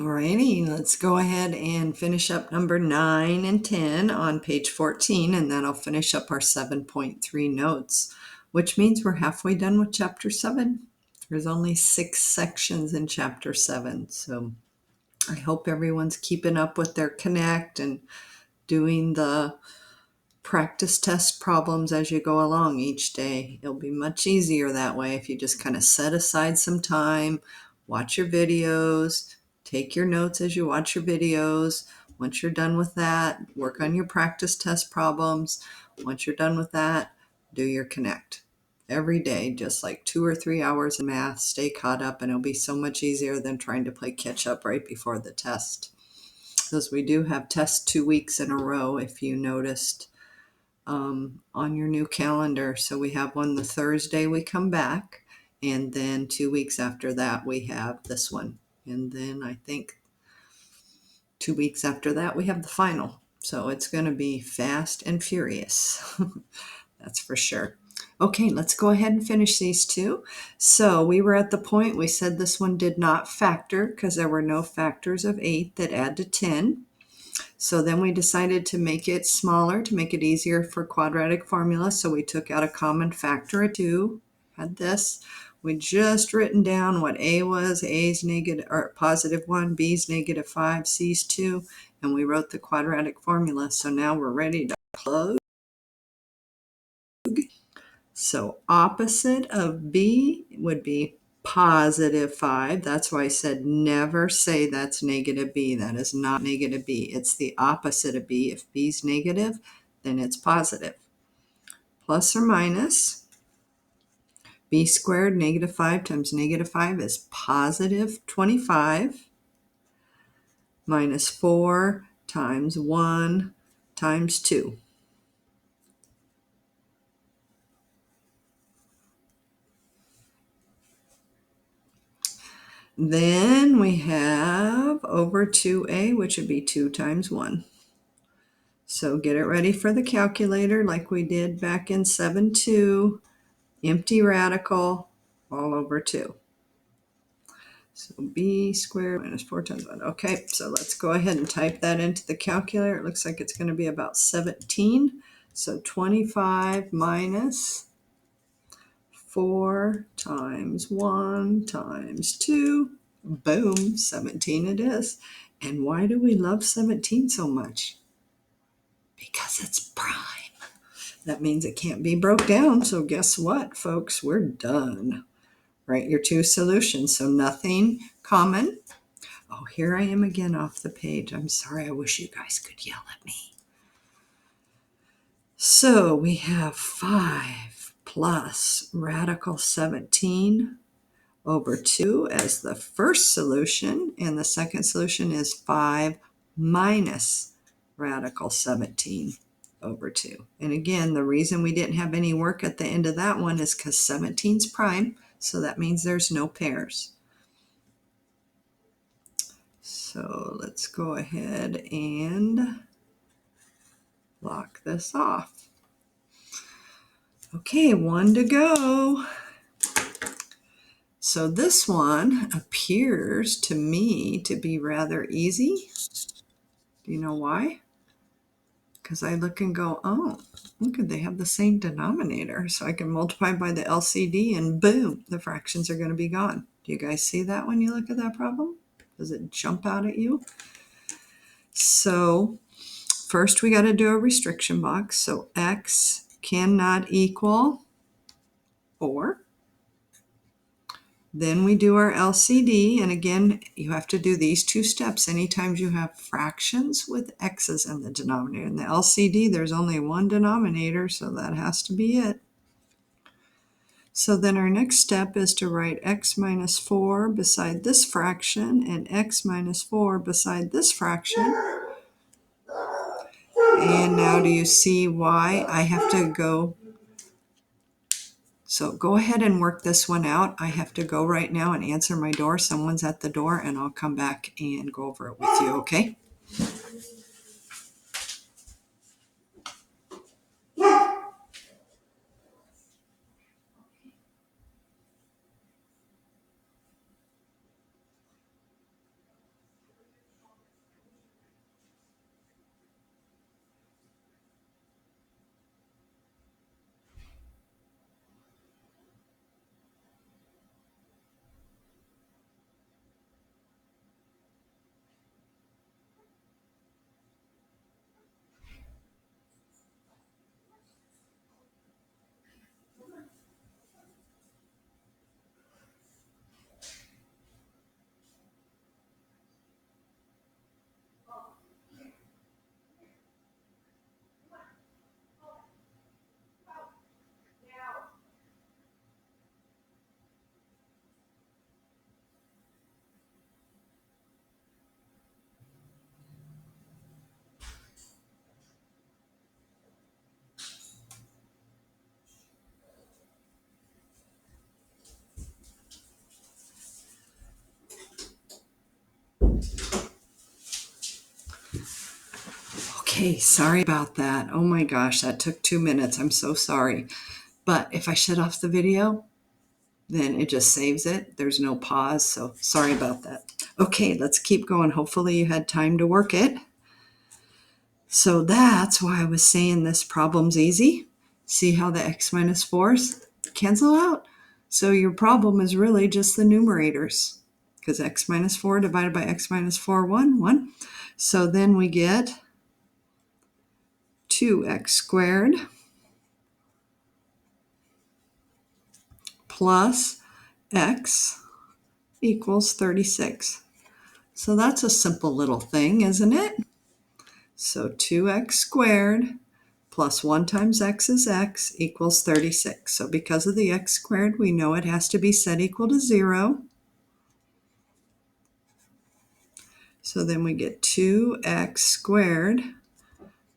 Alrighty, let's go ahead and finish up number 9 and 10 on page 14, and then I'll finish up our 7.3 notes, which means we're halfway done with chapter 7. There's only 6 sections in chapter 7, so I hope everyone's keeping up with their Connect and doing the practice test problems as you go along each day. It'll be much easier that way if you just kind of set aside some time, watch your videos, take your notes as you watch your videos. Once you're done with that, work on your practice test problems. Once you're done with that, do your Connect. Every day, just like 2 or 3 hours of math, stay caught up, and it'll be so much easier than trying to play catch up right before the test. Because we do have tests 2 weeks in a row, if you noticed on your new calendar. So we have one the Thursday we come back, and then 2 weeks after that we have this one. And then I think 2 weeks after that we have the final. So it's going to be fast and furious. That's for sure. Okay, let's go ahead and finish these two. So we were at the point we said this one did not factor because there were no factors of 8 that add to 10. So then we decided to make it smaller to make it easier for quadratic formula. So we took out a common factor of 2, had this. We just written down what A was. A's negative or positive 1, B's negative 5, C's 2, and we wrote the quadratic formula. So now we're ready to plug. So opposite of B would be positive 5. That's why I said never say that's negative B. That is not negative B. It's the opposite of B. If B is negative, then it's positive. Plus or minus B squared, negative 5 times negative 5 is positive 25, minus 4 times 1 times 2. Then we have over 2a, which would be 2 times 1. So get it ready for the calculator like we did back in 7.2. Empty radical all over 2. So b squared minus 4 times 1. Okay, so let's go ahead and type that into the calculator. It looks like it's going to be about 17. So 25 minus 4 times 1 times 2. Boom, 17 it is. And why do we love 17 so much? Because it's prime. That means it can't be broke down. So guess what, folks? We're done. Write your 2 solutions. So nothing common. Oh, here I am again off the page. I'm sorry. I wish you guys could yell at me. So we have 5 plus radical 17 over 2 as the first solution. And the second solution is 5 minus radical 17 over 2. And again, the reason we didn't have any work at the end of that one is because 17 is prime. So that means there's no pairs. So let's go ahead and lock this off. Okay, 1 to go. So this one appears to me to be rather easy. Do you know why? Because I look and go, oh, look, they have the same denominator. So I can multiply by the LCD and boom, the fractions are going to be gone. Do you guys see that when you look at that problem? Does it jump out at you? So first we got to do a restriction box. So x cannot equal 4. Then we do our LCD, and again, you have to do these 2 steps anytime you have fractions with x's in the denominator. In the LCD, there's only one denominator, so that has to be it. So then our next step is to write x minus 4 beside this fraction and x minus 4 beside this fraction. And now do you see why I have to go? So go ahead and work this one out. I have to go right now and answer my door. Someone's at the door, and I'll come back and go over it with you, okay? Okay, sorry about that. Oh my gosh, that took 2 minutes. I'm so sorry. But if I shut off the video, then it just saves it. There's no pause, so sorry about that. Okay, let's keep going. Hopefully you had time to work it. So that's why I was saying this problem's easy. See how the x minus 4s cancel out? So your problem is really just the numerators, because x minus 4 divided by x minus 4, 1. So then we get 2x squared plus x equals 36. So that's a simple little thing, isn't it? So 2x squared plus 1 times x is x equals 36. So because of the x squared, we know it has to be set equal to 0. So then we get 2x squared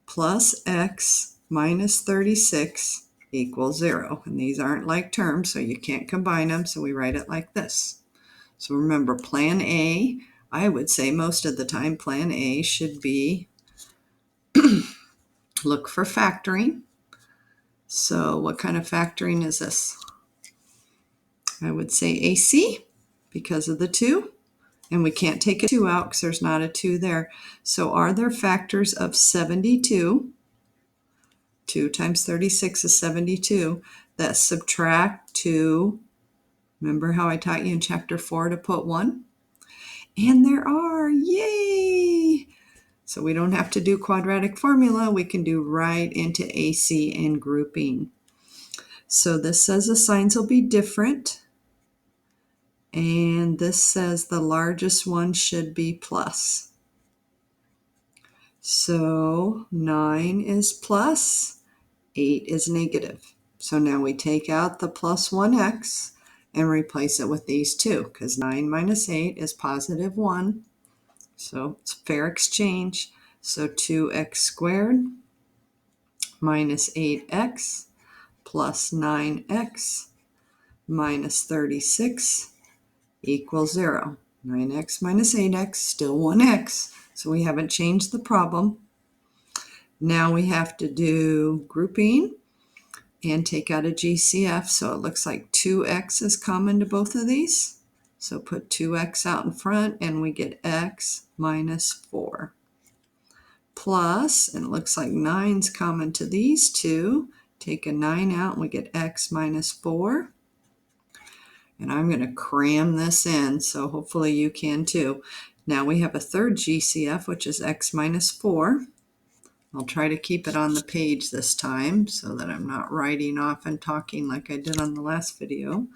plus x minus 36 equals 0. And these aren't like terms, so you can't combine them, so we write it like this. So remember, plan A, I would say most of the time plan A should be look for factoring. So what kind of factoring is this? I would say AC because of the 2. And we can't take a 2 out because there's not a 2 there. So are there factors of 72? 2 times 36 is 72. That subtract 2. Remember how I taught you in chapter 4 to put 1? And there are. Yay! So we don't have to do quadratic formula. We can do right into AC and grouping. So this says the signs will be different. And this says the largest one should be plus. So 9 is plus, 8 is negative. So now we take out the plus 1x and replace it with these two, because 9 minus 8 is positive 1. So it's fair exchange. So 2x squared minus 8x plus 9x minus 36 equals 0. 9x minus 8x, still 1x. So we haven't changed the problem. Now we have to do grouping and take out a GCF. So it looks like 2x is common to both of these. So put 2x out in front and we get x minus 4. Plus, and it looks like 9's common to these two. Take a 9 out and we get x minus 4. And I'm going to cram this in, so hopefully you can too. Now we have a third GCF, which is x minus 4. I'll try to keep it on the page this time so that I'm not writing off and talking like I did on the last video.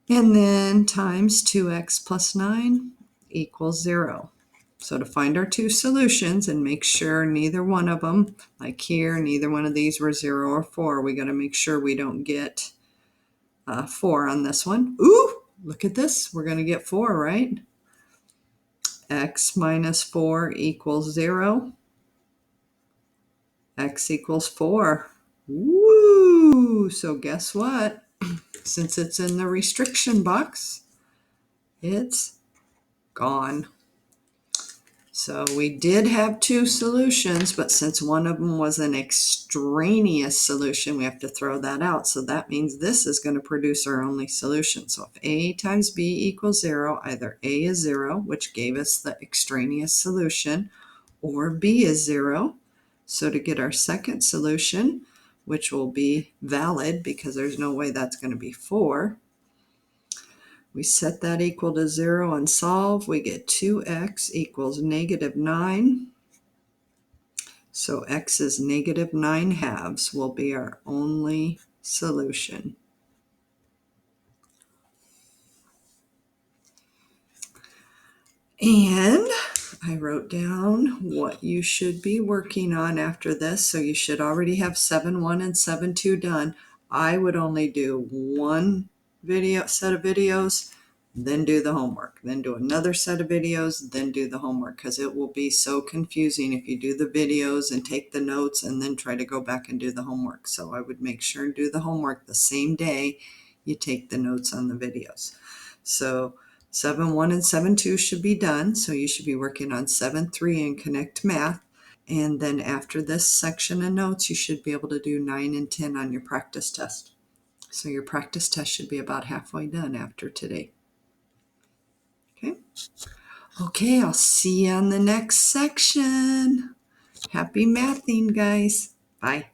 And then times 2x plus 9 equals 0. So to find our two solutions and make sure neither one of them, like here, neither one of these were 0 or 4, we got to make sure we don't get 4 on this one. Ooh, look at this. We're going to get 4, right? X minus 4 equals 0. X equals 4. Woo! So guess what? Since it's in the restriction box, it's gone. So we did have two solutions, but since one of them was an extraneous solution, we have to throw that out. So that means this is going to produce our only solution. So if A times B equals 0, either A is 0, which gave us the extraneous solution, or B is 0. So to get our second solution, which will be valid because there's no way that's going to be 4, we set that equal to 0 and solve. We get 2x equals negative 9. So x is negative 9 halves will be our only solution. And I wrote down what you should be working on after this. So you should already have 7.1 and 7.2 done. I would only do one set of videos, then do the homework, then do another set of videos, then do the homework, because it will be so confusing if you do the videos and take the notes and then try to go back and do the homework. So I would make sure and do the homework the same day you take the notes on the videos. So 7.1 and 7.2 should be done. So you should be working on 7.3 and Connect Math. And then after this section of notes, you should be able to do 9 and 10 on your practice test. So your practice test should be about halfway done after today. Okay, I'll see you on the next section. Happy mathing, guys. Bye.